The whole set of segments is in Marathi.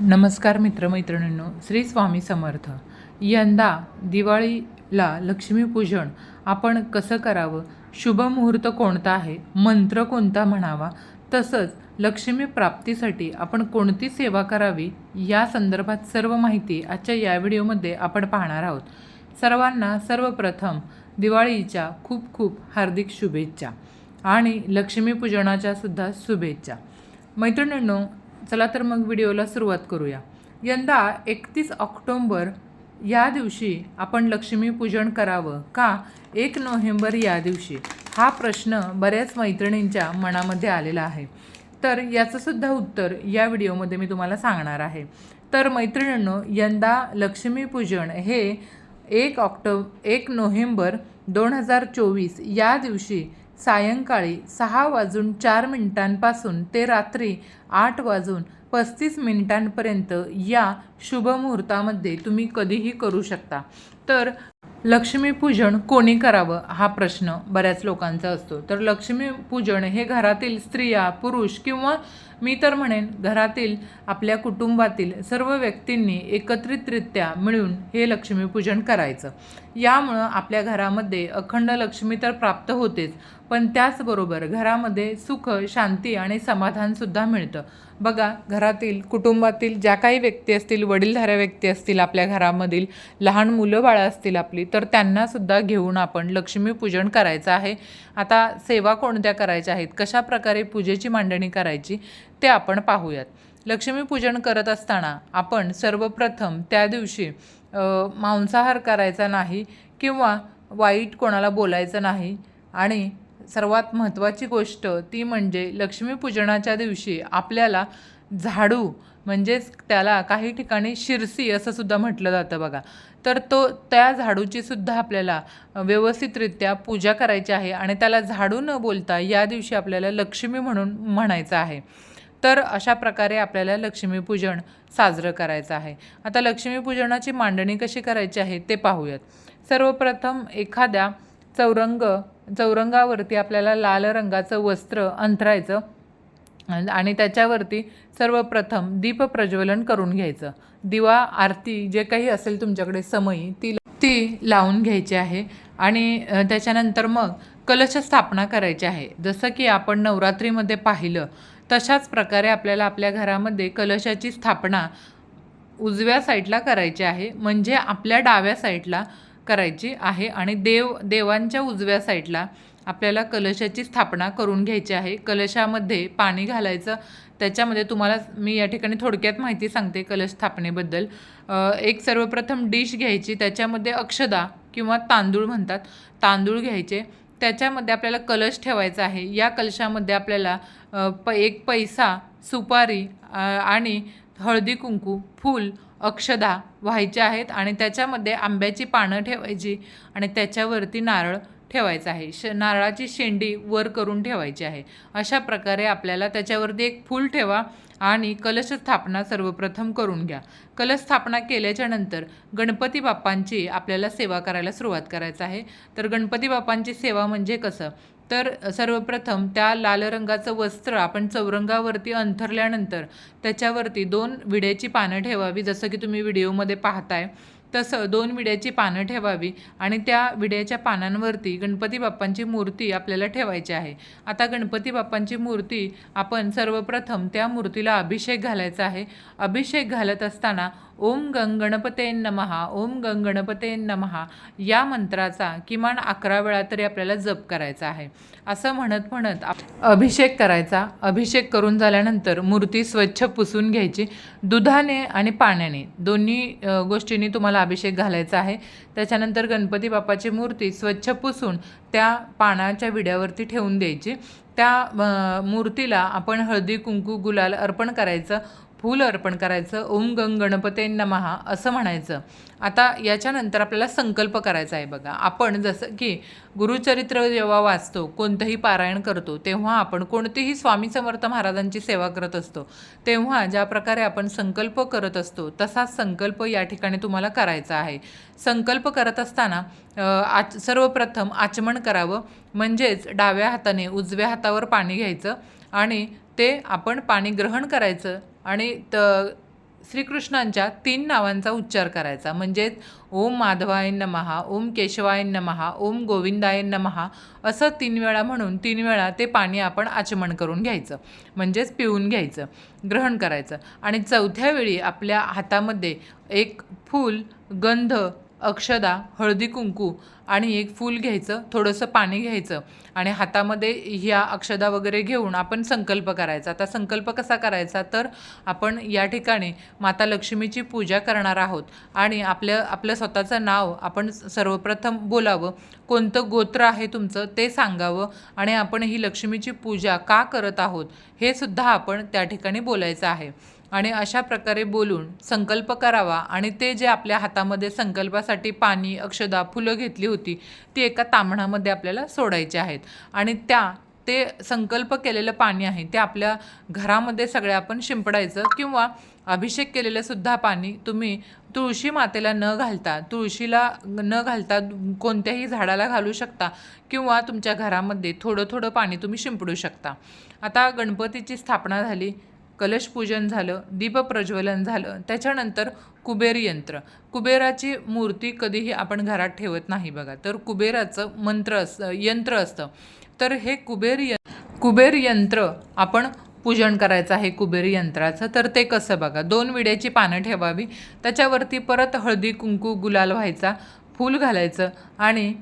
नमस्कार मित्रमैत्रिणींनो, श्री स्वामी समर्थ. यंदा दिवाळीला लक्ष्मीपूजन आपण कसं करावं, शुभ मुहूर्त कोणता आहे, मंत्र कोणता म्हणावा, तसंच लक्ष्मी प्राप्तीसाठी आपण कोणती सेवा करावी, या संदर्भात सर्व माहिती आजच्या या व्हिडिओमध्ये आपण पाहणार आहोत. सर्वांना सर्वप्रथम दिवाळीच्या खूप खूप हार्दिक शुभेच्छा आणि लक्ष्मीपूजनाच्या सुद्धा शुभेच्छा. मैत्रिणींनो, चला तर मग व्हिडिओला सुरुवात करूया. यंदा 31 ऑक्टोबर या दिवशी आपण लक्ष्मीपूजन करावं का 1 नोव्हेंबर या दिवशी, हा प्रश्न बऱ्याच मैत्रिणींच्या मनामध्ये आलेला आहे. तर याचंसुद्धा उत्तर या व्हिडिओमध्ये मी तुम्हाला सांगणार आहे. तर मैत्रिणींनो, यंदा लक्ष्मीपूजन हे 1 नोव्हेंबर 2024 या दिवशी सायंकाळी 6:04 ते रात्री 8:35 या शुभ मुहूर्तामध्ये तुम्ही कधीही करू शकता. तर लक्ष्मीपूजन कोणी करावं हा प्रश्न बऱ्याच लोकांचा असतो. तर लक्ष्मीपूजन हे घरातील स्त्रिया, पुरुष किंवा मी तर म्हणेन घरातील आपल्या कुटुंबातील सर्व व्यक्तींनी एकत्रितरित्या मिळून हे लक्ष्मीपूजन करायचं. यामुळं आपल्या घरामध्ये अखंड लक्ष्मी तर प्राप्त होतेच, पण त्याचबरोबर घरामध्ये सुख, शांती आणि समाधानसुद्धा मिळतं. बघा, घरातील कुटुंबातील ज्या काही व्यक्ती असतील, वडीलधाऱ्या व्यक्ती असतील, आपल्या घरामधील लहान मुलं बाळं असतील आपली, तर त्यांनासुद्धा घेऊन आपण लक्ष्मीपूजन करायचं आहे. आता सेवा कोणत्या करायच्या आहेत, कशा प्रकारे पूजेची मांडणी करायची ते आपण पाहूयात. लक्ष्मीपूजन करत असताना आपण सर्वप्रथम त्या दिवशी मांसाहार करायचा नाही किंवा वाईट कोणाला बोलायचं नाही. आणि सर्वात महत्त्वाची गोष्ट ती म्हणजे लक्ष्मीपूजनाच्या दिवशी आपल्याला झाडू, म्हणजेच त्याला काही ठिकाणी शिरसी असं सुद्धा म्हटलं जातं बघा, तर त्या झाडूची सुद्धा आपल्याला व्यवस्थितरित्या पूजा करायची आहे आणि त्याला झाडू न बोलता या दिवशी आपल्याला लक्ष्मी म्हणून म्हणायचं आहे. तर अशा प्रकारे आपल्याला लक्ष्मीपूजन साजरं करायचं आहे. आता लक्ष्मीपूजनाची मांडणी कशी करायची आहे ते पाहूयात. सर्वप्रथम एखाद्या चौरंगावरती आपल्याला लाल रंगाचं वस्त्र अंथरायचं आणि त्याच्यावरती सर्वप्रथम दीप प्रज्वलन करून घ्यायचं. दिवा, आरती जे काही असेल तुमच्याकडे समयी ती लावून घ्यायची आहे. आणि त्याच्यानंतर मग कलश स्थापना करायची आहे. जसं की आपण नवरात्रीमध्ये पाहिलं तशाच प्रकारे आपल्याला आपल्या घरामध्ये कलशाची स्थापना उजव्या साईडला करायची आहे, म्हणजे आपल्या डाव्या साईडला करायची आहे. आणि देवांच्या उजव्या साईडला आपल्याला कलशाची स्थापना करून घ्यायची आहे. कलशामध्ये पाणी घालायचं. त्याच्यामध्ये तुम्हाला मी या ठिकाणी थोडक्यात माहिती सांगते कलश स्थापनेबद्दल. एक सर्वप्रथम डिश घ्यायची, त्याच्यामध्ये अक्षदा किंवा तांदूळ म्हणतात, तांदूळ घ्यायचे. त्याच्यामध्ये आपल्याला कलश ठेवायचा आहे. या कलशामध्ये आपल्याला एक पैसा, सुपारी आणि हळदी कुंकू, फूल, अक्षदा व्हायच्या आहेत. आणि त्याच्यामध्ये आंब्याची पानं ठेवायची आणि त्याच्यावरती नारळ ठेवायचा आहे. नारळाची शेंडी वर करून ठेवायची आहे. अशा प्रकारे आपल्याला त्याच्यावरती एक फूल ठेवा आणि कलश स्थापना सर्वप्रथम करून घ्या. कलश स्थापना केल्याच्या नंतर गणपती बाप्पांची आपल्याला सेवा करायला सुरुवात करायचं आहे. तर गणपती बाप्पांची सेवा म्हणजे कसं, तर सर्वप्रथम त्या लाल रंगाचं वस्त्र आपण चौरंगावरती अंथरल्यानंतर त्याच्यावरती 2 विड्याची पानं ठेवावी. जसं की तुम्ही व्हिडिओमध्ये पाहताय तसं 2 विड्याची पानं ठेवावी आणि त्या विड्याच्या पानांवरती गणपती बाप्पांची मूर्ती आपल्याला ठेवायची आहे. आता गणपती बाप्पांची मूर्ती आपण सर्वप्रथम त्या मूर्तीला अभिषेक घालायचा आहे. अभिषेक घालत असताना ओम गंग गणपते नमः, ओम गंग गणपते नमः या मंत्राचा किमान 11 वेळा तरी आपल्याला जप करायचा आहे. असं म्हणत अभिषेक करायचा. अभिषेक करून झाल्यानंतर मूर्ती स्वच्छ पुसून घ्यायची. दुधाने आणि पाण्याने दोन्ही गोष्टींनी तुम्हाला अभिषेक घालायचा आहे. त्याच्यानंतर गणपती बाप्पाची मूर्ती स्वच्छ पुसून त्या पानाच्या विड्यावरती ठेवून द्यायची. त्या मूर्तीला आपण हळदी कुंकू गुलाल अर्पण करायचं, फूल अर्पण करायचं, ओम गंग गणपते नमः असं म्हणायचं. आता याच्यानंतर आपल्याला संकल्प करायचा आहे. बघा, आपण जसं की गुरुचरित्र जेव्हा वाचतो, कोणतंही पारायण करतो, तेव्हा आपण कोणतीही स्वामी समर्थ महाराजांची सेवा करत असतो, तेव्हा ज्या प्रकारे आपण संकल्प करत असतो तसाच संकल्प या ठिकाणी तुम्हाला करायचा आहे. संकल्प करत असताना सर्वप्रथम आचमन करावं, म्हणजेच डाव्या हाताने उजव्या हातावर पाणी घ्यायचं आणि ते आपण पाणी ग्रहण करायचं आणि श्रीकृष्णांच्या 3 नावांचा उच्चार करायचा, म्हणजेच ओम माधवाय नमः, ओम केशवाय नमः, ओम गोविंदाय नमः असं 3 वेळा म्हणून 3 वेळा ते पाणी आपण आचमन करून घ्यायचं, म्हणजेच पिऊन घ्यायचं, ग्रहण करायचं. आणि 4थ्या वेळी आपल्या हातामध्ये एक फूल, गंध, अक्षदा, हळदी कुंकू आणि एक फूल घ्यायचं, थोडंसं पाणी घ्यायचं आणि हातामध्ये ह्या अक्षदा वगैरे घेऊन आपण संकल्प करायचा. आता संकल्प कसा करायचा, तर आपण या ठिकाणी माता लक्ष्मीची पूजा करणार आहोत आणि आपलं स्वतःचं नाव आपण सर्वप्रथम बोलावं, कोणतं गोत्र आहे तुमचं ते सांगावं आणि आपण ही लक्ष्मीची पूजा का करत आहोत हे सुद्धा आपण त्या ठिकाणी बोलायचं आहे. आणि अशा प्रकारे बोलून संकल्प करावा आणि ते जे आपल्या हातामध्ये संकल्पासाठी पाणी, अक्षदा, फुलं घेतली होती ती एका ताम्हणामध्ये आपल्याला सोडायची आहेत आणि ते संकल्प केलेलं पाणी आहे ते आपल्या घरामध्ये सगळ्या आपण शिंपडायचं किंवा अभिषेक केलेलं सुद्धा पाणी तुम्ही तुळशी मातेला न घालता कोणत्याही झाडाला घालू शकता किंवा तुमच्या घरामध्ये थोडं थोडं पाणी तुम्ही शिंपडू शकता. आता गणपतीची स्थापना झाली, कलशपूजन झालं, दीपप्रज्वलन झालं, त्याच्यानंतर कुबेर यंत्र. कुबेराची मूर्ती कधीही आपण घरात ठेवत नाही बघा, तर कुबेराचं यंत्र असतं. तर हे कुबेर यंत्र आपण पूजन करायचं आहे कुबेर यंत्राचं. तर ते कसं बघा, 2 विड्याची पानं ठेवावी, त्याच्यावरती परत हळदी कुंकू गुलाल व्हायचा, फूल घालायचं आणि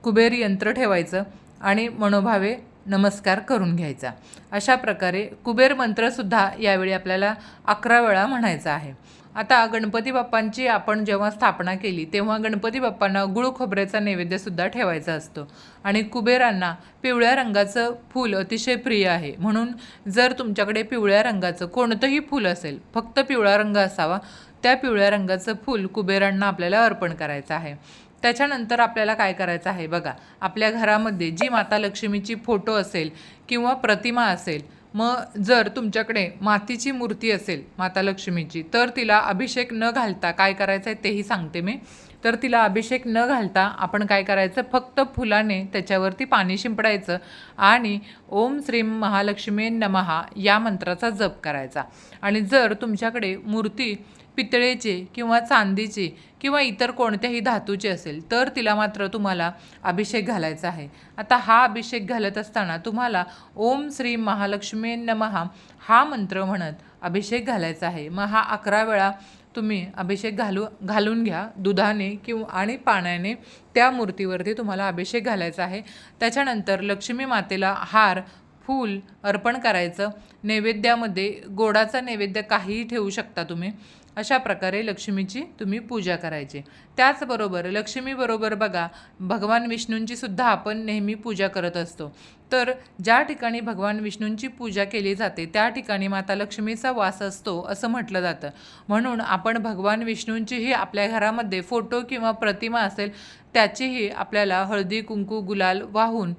कुबेर यंत्र ठेवायचं आणि मनोभावे नमस्कार करून घ्यायचा. अशा प्रकारे कुबेर मंत्रसुद्धा यावेळी आपल्याला 11 वेळा म्हणायचा आहे. आता गणपती बाप्पांची आपण जेव्हा स्थापना केली तेव्हा गणपती बाप्पांना गुळ खोबऱ्याचा नैवेद्यसुद्धा ठेवायचा असतो आणि कुबेरांना पिवळ्या रंगाचं फूल अतिशय प्रिय आहे, म्हणून जर तुमच्याकडे पिवळ्या रंगाचं कोणतंही फूल असेल, फक्त पिवळा रंग असावा, त्या पिवळ्या रंगाचं फूल कुबेरांना आपल्याला अर्पण करायचं आहे. त्याच्यानंतर आपल्याला काय करायचं आहे बघा, आपल्या घरामध्ये जी माता लक्ष्मीची फोटो असेल किंवा प्रतिमा असेल, मग जर तुमच्याकडे मातीची मूर्ती असेल माता लक्ष्मीची, तर तिला अभिषेक न घालता काय करायचं आहे तेही सांगते मी. तर तिला अभिषेक न घालता आपण काय करायचं, फक्त फुलाने त्याच्यावरती पाणी शिंपडायचं आणि ओम श्रीम महालक्ष्मी नमः या मंत्राचा जप करायचा. आणि जर तुमच्याकडे मूर्ती पितळेची किंवा चांदीची किंवा इतर कोणत्याही धातूची असेल तर तिला मात्र तुम्हाला अभिषेक घालायचा आहे. आता हा अभिषेक घालत असताना तुम्हाला ओम श्री महालक्ष्मी नमः हा मंत्र म्हणत अभिषेक घालायचा आहे. मग हा 11 वेळा तुम्ही अभिषेक घालून घ्या दुधाने आणि पाण्याने त्या मूर्तीवरती तुम्हाला अभिषेक घालायचा आहे. त्याच्यानंतर लक्ष्मी मातेला हार, फूल अर्पण करायचं. नैवेद्यामध्ये गोडाचा नैवेद्य काहीही ठेवू शकता तुम्ही. अशा प्रकारे लक्ष्मीची तुम्ही पूजा करायची. त्याचबरोबर लक्ष्मीबरोबर बघा, भगवान विष्णूंची सुद्धा आपण नेहमी पूजा करत असतो. तर ज्या ठिकाणी भगवान विष्णूंची पूजा केली जाते त्या ठिकाणी माता लक्ष्मीचा वास असतो असं म्हटलं जातं. म्हणून आपण भगवान विष्णूंचीही आपल्या घरामध्ये फोटो किंवा प्रतिमा असेल त्याचीही आपल्याला हळदी कुंकू गुलाल वाहून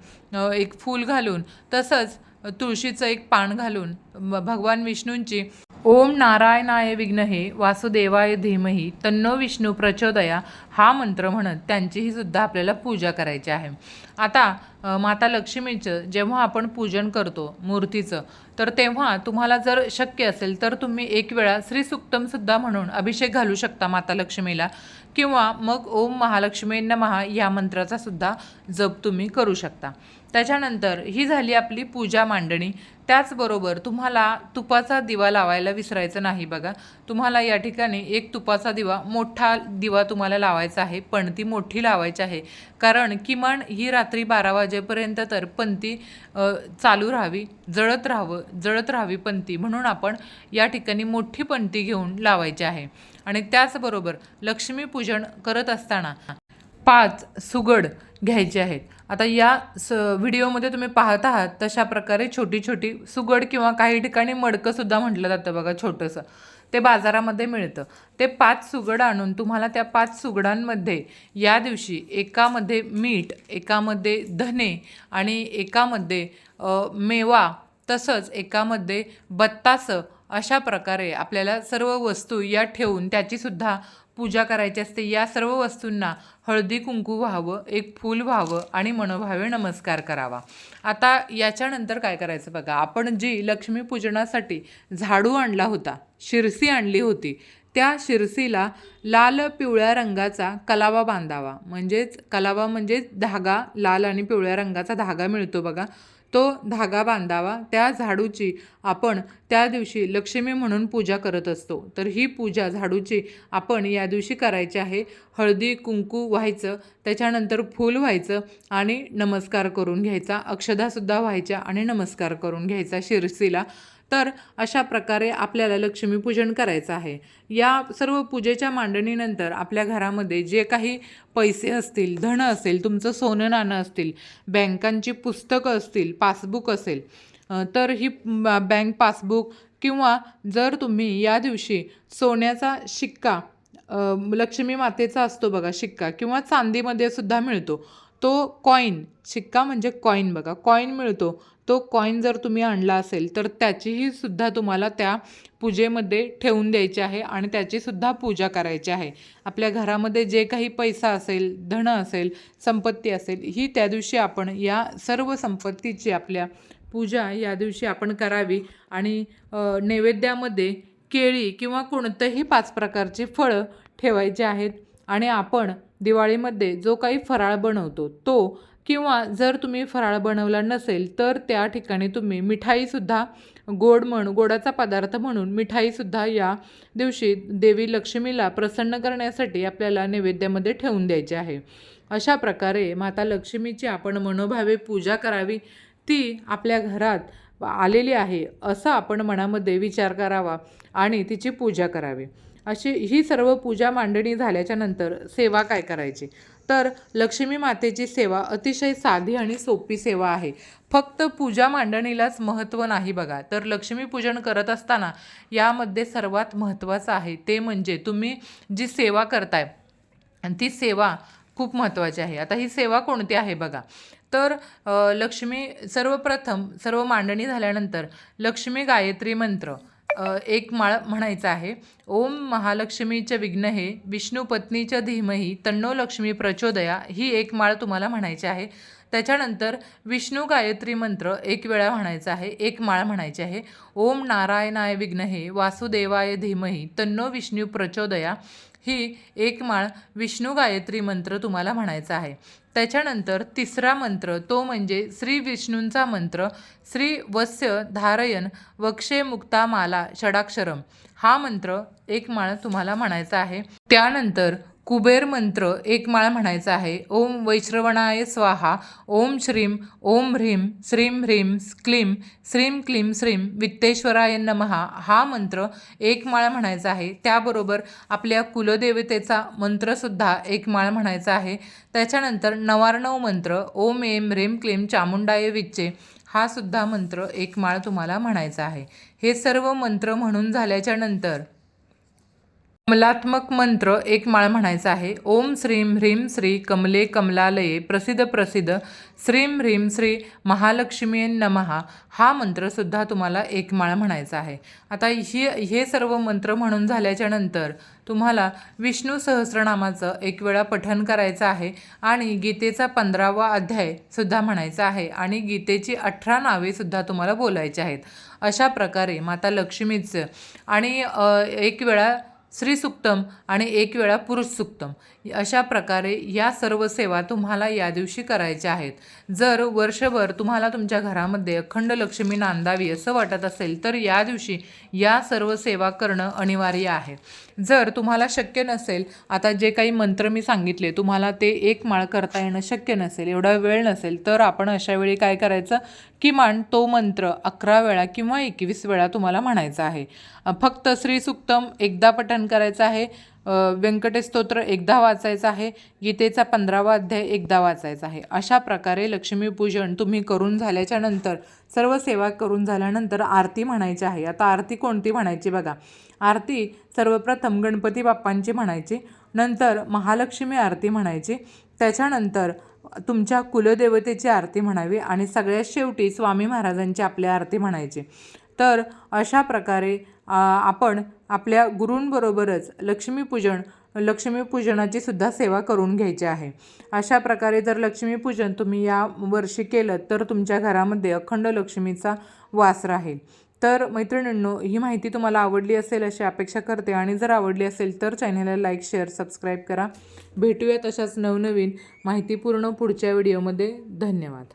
एक फूल घालून तसंच तुळशीचं एक पान घालून भगवान विष्णूंची ओम नारायणाय विघ्नहे वासुदेवाय धीमहि तन्नो विष्णू प्रचोदया हा मंत्र म्हणत त्यांचीही सुद्धा आपल्याला पूजा करायची आहे. आता माता लक्ष्मीचं जेव्हा आपण पूजन करतो मूर्तीचं, तर तेव्हा तुम्हाला जर शक्य असेल तर तुम्ही 1 वेळा श्रीसुक्तमसुद्धा म्हणून अभिषेक घालू शकता माता लक्ष्मीला किंवा मग ओम महालक्ष्मी नमः या मंत्राचा सुद्धा जप तुम्ही करू शकता. त्याच्यानंतर ही झाली आपली पूजा मांडणी. त्याचबरोबर तुम्हाला तुपाचा दिवा लावायला विसरायचं नाही बघा. तुम्हाला या ठिकाणी एक तुपाचा दिवा, मोठा दिवा तुम्हाला लावायचा आहे, पणती मोठी लावायची आहे, कारण किमान ही रात्री 12 वाजेपर्यंत तर पणती चालू राहावी, जळत राहावी पणती, म्हणून आपण या ठिकाणी मोठी पणती घेऊन लावायची आहे. आणि त्याचबरोबर लक्ष्मीपूजन करत असताना 5 सुगड घ्यायचे आहेत. आता या व्हिडिओमध्ये तुम्ही पाहत आहात तशा प्रकारे छोटी छोटी सुगड किंवा काही ठिकाणी मडकंसुद्धा म्हटलं जातं बघा, छोटंसं ते बाजारामध्ये मिळतं. ते 5 सुगड आणून तुम्हाला त्या 5 सुगडांमध्ये या दिवशी एकामध्ये मीठ, एकामध्ये धने आणि एकामध्ये मेवा, तसंच एकामध्ये बत्तासं अशा प्रकारे आपल्याला सर्व वस्तू या ठेवून त्याचीसुद्धा पूजा करायची असते। या सर्व वस्तूंना हळदी कुंकू व्हावं, एक फूल व्हावं आणि मनोभावे नमस्कार करावा। आता याच्यानंतर काय करायचं बघा, आपण जी लक्ष्मीपूजनासाठी झाडू आणला होता, शिरसी आणली होती, त्या शिरसीला लाल पिवळ्या रंगाचा कलावा बांधावा। म्हणजेच कलावा म्हणजे धागा, लाल आणि पिवळ्या रंगाचा धागा मिळतो बघा, तो धागा बांधावा। त्या झाडूची आपण त्या दिवशी लक्ष्मी म्हणून पूजा करत असतो। तर ही पूजा झाडूची आपण या दिवशी करायची आहे। हळदी कुंकू व्हायचं, त्याच्यानंतर फूल व्हायचं आणि नमस्कार करून घ्यायचा, अक्षदासुद्धा व्हायच्या आणि नमस्कार करून घ्यायचा शिरसीला। तर अशा प्रकारे आपल्याला लक्ष्मीपूजन करायचं आहे। या सर्व पूजेच्या मांडणीनंतर आपल्या घरामध्ये जे काही पैसे असतील, धन असेल, तुमचं सोनं नाणं असतील, बँकांची पुस्तकं असतील, पासबुक असेल, तर ही बँक पासबुक किंवा जर तुम्ही या दिवशी सोन्याचा शिक्का, लक्ष्मी मातेचा असतो बघा शिक्का, किंवा चांदीमध्ये सुद्धा मिळतो तो कॉईन, शिक्का म्हणजे कॉईन बघा, कॉईन मिळतो, तो कॉईन जर तुम्ही आणला असेल तर त्याचीही सुद्धा तुम्हाला त्या पूजेमध्ये ठेवून द्यायची आहे आणि त्याचीसुद्धा पूजा करायची आहे। आपल्या घरामध्ये जे काही पैसा असेल, धन असेल, संपत्ती असेल, ही त्या दिवशी आपण या सर्व संपत्तीची आपल्या पूजा या दिवशी आपण करावी। आणि नैवेद्यामध्ये केळी किंवा कोणतेही 5 प्रकारची फळं ठेवायची आहेत। आणि आपण दिवाळीमध्ये जो काही फराळ बनवतो तो, किंवा जर तुम्ही फराळ बनवला नसेल तर त्या ठिकाणी तुम्ही मिठाईसुद्धा, गोडाचा पदार्थ म्हणून मिठाईसुद्धा या दिवशी देवी लक्ष्मीला प्रसन्न करण्यासाठी आपल्याला नैवेद्यामध्ये ठेवून द्यायची आहे। अशा प्रकारे माता लक्ष्मीची आपण मनोभावे पूजा करावी। ती आपल्या घरात आलेली आहे असं आपण मनामध्ये विचार करावा आणि तिची पूजा करावी। अशी ही सर्व पूजा मांडणी झाल्याच्या नंतर सेवा काय करायची, तर लक्ष्मी मातेची सेवा अतिशय साधी आणि सोपी सेवा आहे। फक्त पूजा मांडणीलाच महत्त्व नाही बघा, तर लक्ष्मीपूजन करत असताना यामध्ये सर्वात महत्त्वाचं आहे ते म्हणजे तुम्ही जी सेवा करताय आणि ती सेवा खूप महत्त्वाची आहे। आता ही सेवा कोणती आहे बघा, तर लक्ष्मी सर्वप्रथम सर्व मांडणी झाल्यानंतर लक्ष्मी गायत्री मंत्र एक माळ म्हणायचा आहे। ओम महालक्ष्मीच विघ्नहे विष्णुपत्नीच धीमहि तन्नो लक्ष्मी प्रचोदया, ही एक माळ तुम्हाला म्हणायची आहे। त्याच्यानंतर विष्णू गायत्री मंत्र एक वेळा म्हणायचा आहे, एक माळ म्हणायची आहे। ओम नारायणाय विघ्नहे वासुदेवाय धीमहि तन्नो विष्णू प्रचोदया, ही एक माळ विष्णू गायत्री मंत्र तुम्हाला म्हणायचा आहे। त्याच्यानंतर तिसरा मंत्र तो म्हणजे श्री विष्णूंचा मंत्र, श्री वत्स्य धारयन वक्षे मुक्ता माला षडाक्षरम, हा मंत्र एक माळ तुम्हाला म्हणायचा आहे। त्यानंतर कुबेर मंत्र एक माळ म्हणायचा आहे। ओम वैश्रवणाय स्वाहा, ओम श्रीम ओम ह्रीम श्रीम ह्रीम क्लीम श्रीम क्लीम श्रीम वित्तेश्वराय नमः, हा मंत्र एक माळ म्हणायचा आहे। त्याबरोबर आपल्या कुलदेवतेचा मंत्रसुद्धा एक माळ म्हणायचा आहे। त्याच्यानंतर नवार्णव मंत्र ओम एम ह्रीम क्लीम चामुंडाय विच्चे, हा सुद्धा मंत्र एक माळ तुम्हाला म्हणायचा आहे। हे सर्व मंत्र म्हणून झाल्याच्या नंतर कमलात्मक मंत्र एक माळ म्हणायचा आहे। ओम श्रीम ह्रीम श्री कमले कमलालये प्रसिद्ध प्रसिद्ध श्रीम ह्रीम श्री महालक्ष्मी नमः, हा मंत्रसुद्धा तुम्हाला एक माळ म्हणायचा आहे। आता हे सर्व मंत्र म्हणून झाल्याच्या नंतर तुम्हाला विष्णू सहस्रनामाचं एक वेळा पठण करायचं आहे आणि गीतेचा 15वा अध्यायसुद्धा म्हणायचा आहे आणि गीतेची 18 नावेसुद्धा तुम्हाला बोलायची आहेत। अशा प्रकारे माता लक्ष्मीचं आणि एक वेळा श्री सुक्तम आणि एक वेळा पुरुष सुक्तम, अशा प्रकारे या सर्व सेवा तुम्हाला या दिवशी करायच्या आहेत। जर वर्षभर तुम्हाला तुमच्या घरामध्ये अखंड लक्ष्मी नांदावी असं वाटत असेल तर या दिवशी या सर्व सेवा करणं अनिवार्य आहे। जर तुम्हाला शक्य नसेल, आता जे काही मंत्र मी सांगितले तुम्हाला ते एक माळ करता येणं शक्य नसेल, एवढा वेळ नसेल, तर आपण अशा वेळी काय करायचं, किमान तो मंत्र 11 वेळा किंवा 21 वेळा तुम्हाला म्हणायचा आहे। फक्त श्री सुक्तम एकदा पठण करायचं आहे, व्यंकटेश स्तोत्र एकदा वाचायचं आहे, गीतेचा 15वा अध्याय एकदा वाचायचा आहे। अशा प्रकारे लक्ष्मीपूजन तुम्ही करून झाल्याच्या नंतर, सर्व सेवा करून झाल्यानंतर आरती म्हणायची आहे। आता आरती कोणती म्हणायची बघा, आरती सर्वप्रथम गणपती बाप्पांची म्हणायची, नंतर महालक्ष्मी आरती म्हणायची, त्याच्यानंतर तुमच्या कुलदेवतेची आरती म्हणावी आणि सगळ्यात शेवटी स्वामी महाराजांची आपली आरती म्हणायची। तर अशा प्रकारे आपण आपल्या गुरूंबरोबरच लक्ष्मीपूजनाची सुद्धा सेवा करून घ्यायची आहे. अशा प्रकारे जर लक्ष्मीपूजन तुम्ही या वर्षी केलं तर तुमच्या घरामध्ये अखंड लक्ष्मीचा वास राहील. तर मैत्रिणींनो, ही माहिती तुम्हाला आवडली असेल अशी अपेक्षा करते आणि जर आवडली असेल तर चॅनलला लाईक, शेअर, सबस्क्राईब करा. भेटूयात अशाच नवनवीन माहितीपूर्ण पुढच्या व्हिडिओमध्ये. धन्यवाद.